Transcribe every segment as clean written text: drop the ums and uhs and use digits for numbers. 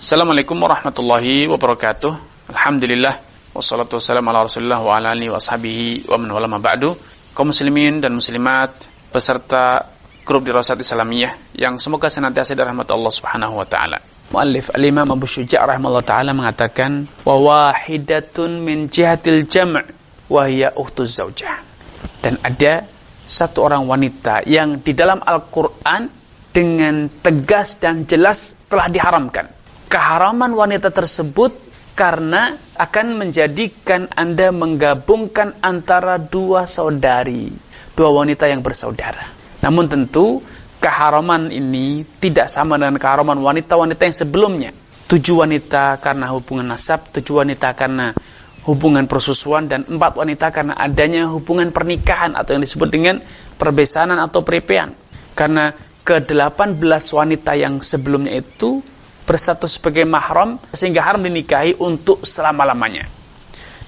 Assalamualaikum warahmatullahi wabarakatuh. Alhamdulillah wassalatu wassalamu ala Rasulillah wa ala alihi wa sahbihi wa man wala ma ba'du. Kaum muslimin dan muslimat peserta grup Dirasat Islamiyah yang semoga senantiasa dirahmati Allah Subhanahu wa taala. Muallif Al-Imam Abu Syuja' rahimahullah taala mengatakan wa wahidatun min jihatil jam' wa hiya ukhtuz zaujah. Dan ada satu orang wanita yang di dalam Al-Qur'an dengan tegas dan jelas telah diharamkan. Keharaman wanita tersebut karena akan menjadikan Anda menggabungkan antara dua saudari, dua wanita yang bersaudara. Namun tentu keharaman ini tidak sama dengan keharaman wanita-wanita yang sebelumnya. 7 wanita karena hubungan nasab, 7 wanita karena hubungan persusuan, dan 4 wanita karena adanya hubungan pernikahan atau yang disebut dengan perbesanan atau prepean. Karena ke-18 wanita yang sebelumnya itu berstatus sebagai mahram sehingga haram dinikahi untuk selama-lamanya.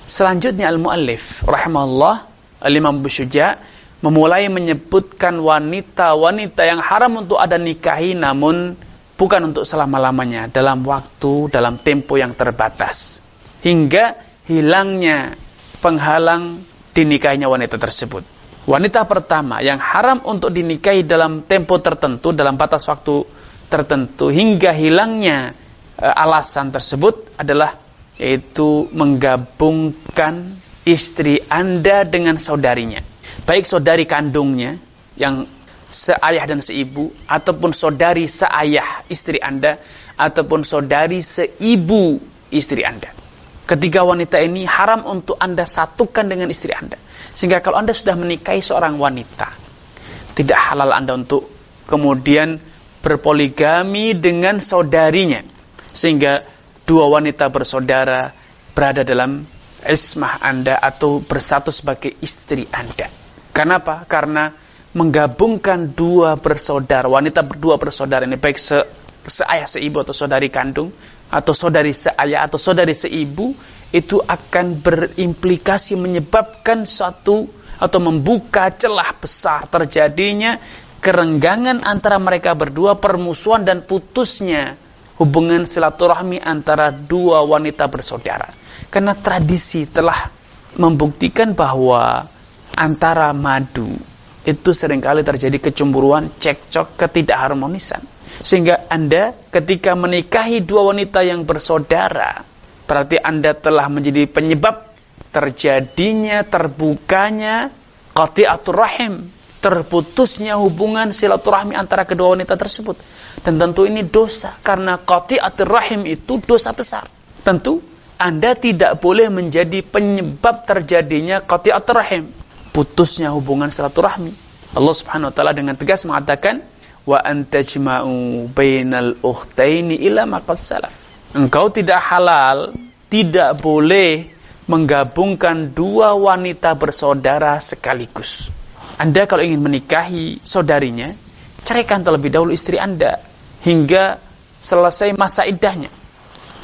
Selanjutnya al-muallif rahimahullah Al-Imam Abu Syuja' memulai menyebutkan wanita-wanita yang haram untuk ada nikahi namun bukan untuk selama-lamanya, dalam waktu, dalam tempo yang terbatas, hingga hilangnya penghalang dinikahinya wanita tersebut. Wanita pertama yang haram untuk dinikahi dalam tempo tertentu, dalam batas waktu tertentu, hingga hilangnya alasan tersebut adalah yaitu menggabungkan istri Anda dengan saudarinya, baik saudari kandungnya yang seayah dan seibu, ataupun saudari seayah istri Anda, ataupun saudari seibu istri Anda. Ketiga wanita ini haram untuk Anda satukan dengan istri Anda. Sehingga kalau Anda sudah menikahi seorang wanita, tidak halal Anda untuk kemudian berpoligami dengan saudarinya, sehingga dua wanita bersaudara berada dalam ismah Anda atau bersatu sebagai istri Anda. Kenapa? Karena menggabungkan dua bersaudara, wanita berdua bersaudara ini, baik seayah seibu atau saudari kandung, atau saudari seayah atau saudari seibu, itu akan berimplikasi menyebabkan suatu atau membuka celah besar terjadinya kerenggangan antara mereka berdua, permusuhan dan putusnya hubungan silaturahmi antara dua wanita bersaudara. Karena tradisi telah membuktikan bahwa antara madu itu seringkali terjadi kecemburuan, cekcok, ketidakharmonisan. Sehingga Anda ketika menikahi dua wanita yang bersaudara, berarti Anda telah menjadi penyebab terjadinya, terbukanya qati'atur rahim, terputusnya hubungan silaturahmi antara kedua wanita tersebut. Dan tentu ini dosa, karena qati'atur rahim itu dosa besar. Tentu Anda tidak boleh menjadi penyebab terjadinya qati'atur rahim, putusnya hubungan silaturahmi. Allah Subhanahu wa taala dengan tegas mengatakan wa antajma'u bainal ukhtaini ila ma qad salaf. Engkau tidak halal, tidak boleh menggabungkan dua wanita bersaudara sekaligus. Anda kalau ingin menikahi saudarinya, ceraikan terlebih dahulu istri Anda hingga selesai masa iddahnya,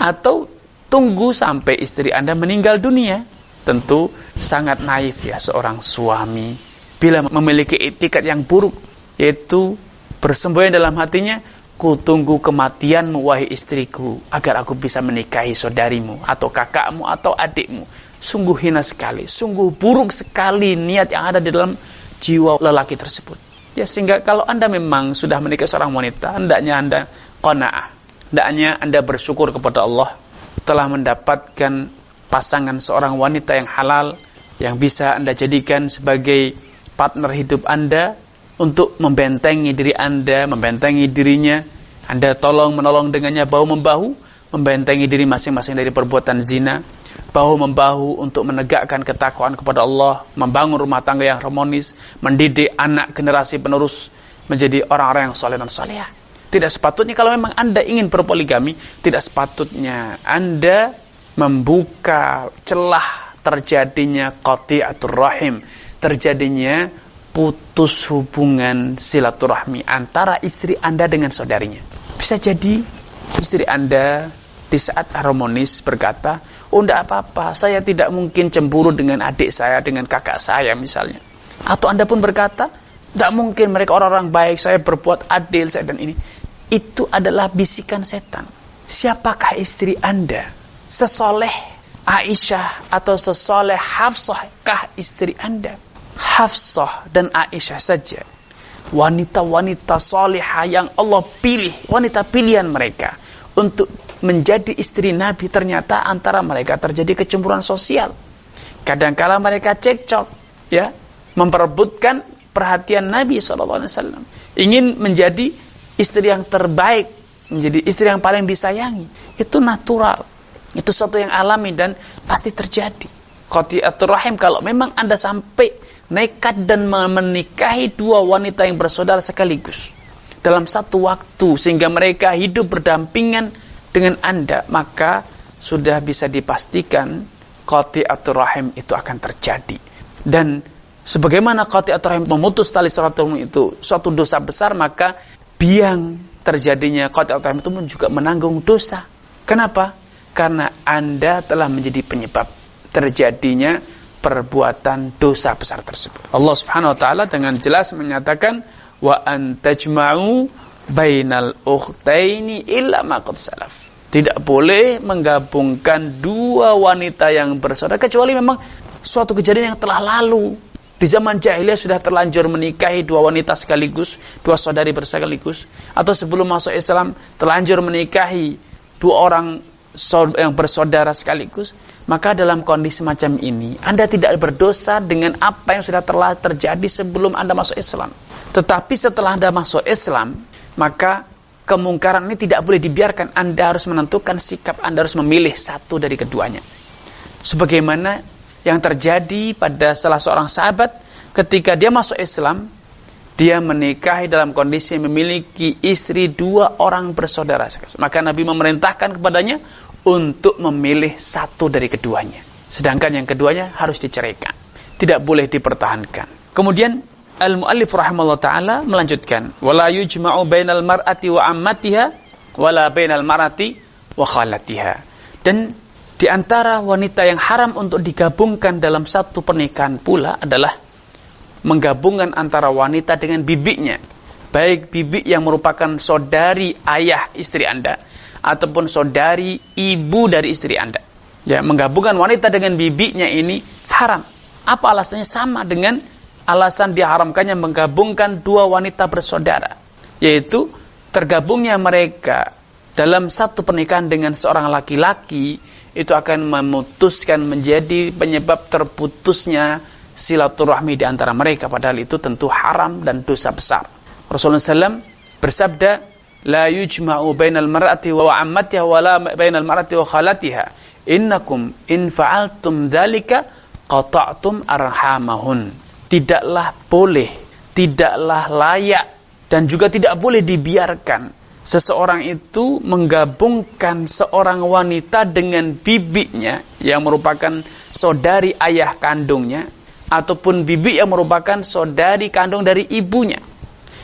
atau tunggu sampai istri Anda meninggal dunia. Tentu sangat naif ya seorang suami bila memiliki etikat yang buruk, yaitu bersemboyan dalam hatinya, ku tunggu kematianmu wahai istriku agar aku bisa menikahi saudarimu atau kakakmu atau adikmu. Sungguh hina sekali, sungguh buruk sekali niat yang ada di dalam jiwa lelaki tersebut. Ya, sehingga kalau Anda memang sudah menikah seorang wanita, hendaknya Anda qanaah, hendaknya Anda bersyukur kepada Allah telah mendapatkan pasangan seorang wanita yang halal, yang bisa Anda jadikan sebagai partner hidup Anda untuk membentengi diri Anda, membentengi dirinya. Anda tolong-menolong dengannya bahu-membahu, membentengi diri masing-masing dari perbuatan zina, bahu-membahu untuk menegakkan ketakwaan kepada Allah, membangun rumah tangga yang harmonis, mendidik anak generasi penerus menjadi orang-orang yang saleh dan salihah. Tidak sepatutnya kalau memang Anda ingin berpoligami, tidak sepatutnya Anda membuka celah terjadinya qati'atur rahim, terjadinya putus hubungan silaturahmi antara istri Anda dengan saudarinya. Bisa jadi istri Anda di saat harmonis berkata, oh enggak apa-apa, saya tidak mungkin cemburu dengan adik saya, dengan kakak saya misalnya. Atau Anda pun berkata, enggak mungkin, mereka orang-orang baik, saya berbuat adil, saya dan ini. Itu adalah bisikan setan. siapakah istri Anda? Sesoleh Aisyah atau sesoleh Hafsah kah istri Anda? Hafsah dan Aisyah saja, wanita-wanita solehah yang Allah pilih, wanita pilihan mereka untuk menjadi istri Nabi. Ternyata antara mereka terjadi kecemburuan sosial. Kadangkala mereka cekcok, ya, memperebutkan perhatian Nabi SAW. Ingin menjadi istri yang terbaik, menjadi istri yang paling disayangi. Itu natural, itu sesuatu yang alami dan pasti terjadi. Qati'atur rahim, kalau memang Anda sampai nekat dan menikahi dua wanita yang bersaudara sekaligus dalam satu waktu sehingga mereka hidup berdampingan dengan Anda, maka sudah bisa dipastikan qati'atur rahim itu akan terjadi. Dan sebagaimana qati'atur rahim, memutus tali silaturahim itu suatu dosa besar, maka biang terjadinya qati'atur rahim itu pun juga menanggung dosa. Kenapa? Karena Anda telah menjadi penyebab terjadinya perbuatan dosa besar tersebut. Allah Subhanahu wa taala dengan jelas menyatakan wa antajma'u bainal ukhtaini illa ma qad salaf. Tidak boleh menggabungkan dua wanita yang bersaudara kecuali memang suatu kejadian yang telah lalu. Di zaman jahiliyah sudah terlanjur menikahi dua wanita sekaligus, dua saudari bersekaligus, atau sebelum masuk Islam terlanjur menikahi dua orang yang bersaudara sekaligus. Maka dalam kondisi macam ini Anda tidak berdosa dengan apa yang sudah telah terjadi sebelum Anda masuk Islam. Tetapi setelah Anda masuk Islam, maka kemungkaran ini tidak boleh dibiarkan. Anda harus menentukan sikap, Anda harus memilih satu dari keduanya. Sebagaimana yang terjadi pada salah seorang sahabat ketika dia masuk Islam, dia menikahi dalam kondisi memiliki istri dua orang bersaudara. Maka Nabi memerintahkan kepadanya untuk memilih satu dari keduanya. Sedangkan yang keduanya harus diceraikan. Tidak boleh dipertahankan. Kemudian al-muallif rahimahullah ta'ala melanjutkan. Wala yujma'u bainal mar'ati wa ammatiha wala bainal mar'ati wa khalatiha. Dan di antara wanita yang haram untuk digabungkan dalam satu pernikahan pula adalah menggabungkan antara wanita dengan bibinya, baik bibi yang merupakan saudari ayah istri Anda ataupun saudari ibu dari istri Anda. Ya, menggabungkan wanita dengan bibinya ini haram. Apa alasannya? Sama dengan alasan diharamkannya menggabungkan dua wanita bersaudara, yaitu tergabungnya mereka dalam satu pernikahan dengan seorang laki-laki itu akan memutuskan, menjadi penyebab terputusnya silaturahmi di antara mereka, padahal itu tentu haram dan dosa besar. Rasulullah SAW bersabda, la yujma'u bainal mar'ati wa ammatiha wa la bainal mar'ati wa khalatiha innakum in fa'altum dzalika qata'tum arhamahun. Tidaklah boleh, tidaklah layak dan juga tidak boleh dibiarkan seseorang itu menggabungkan seorang wanita dengan bibinya yang merupakan saudari ayah kandungnya ataupun bibi yang merupakan saudari kandung dari ibunya.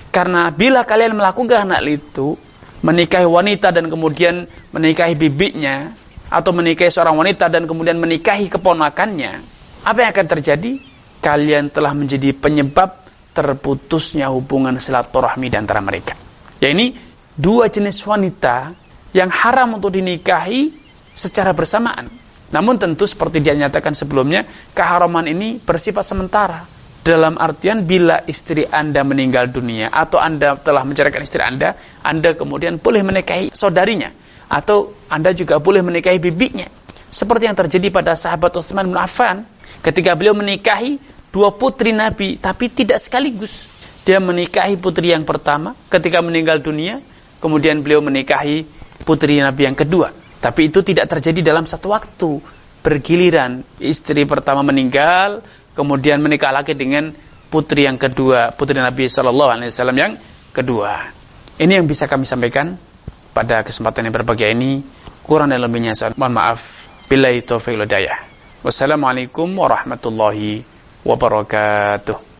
Karena bila kalian melakukan hal itu, menikahi wanita dan kemudian menikahi bibinya, atau menikahi seorang wanita dan kemudian menikahi keponakannya, apa yang akan terjadi? Kalian telah menjadi penyebab terputusnya hubungan silaturahmi di antara mereka. Ya, ini dua jenis wanita yang haram untuk dinikahi secara bersamaan. Namun tentu seperti dia nyatakan sebelumnya, keharaman ini bersifat sementara. Dalam artian bila istri Anda meninggal dunia atau Anda telah menceraikan istri Anda kemudian boleh menikahi saudarinya atau Anda juga boleh menikahi bibinya. Seperti yang terjadi pada sahabat Utsman bin Affan ketika beliau menikahi dua putri Nabi tapi tidak sekaligus. Dia menikahi putri yang pertama ketika meninggal dunia, kemudian beliau menikahi putri Nabi yang kedua. Tapi itu tidak terjadi dalam satu waktu, bergiliran. Istri pertama meninggal, kemudian menikah lagi dengan putri yang kedua, putri Nabi SAW yang kedua. Ini yang bisa kami sampaikan pada kesempatan yang berbahagia ini. Kurang dan lebihnya mohon maaf. Billahi taufiq wal hidayah. Wassalamualaikum warahmatullahi wabarakatuh.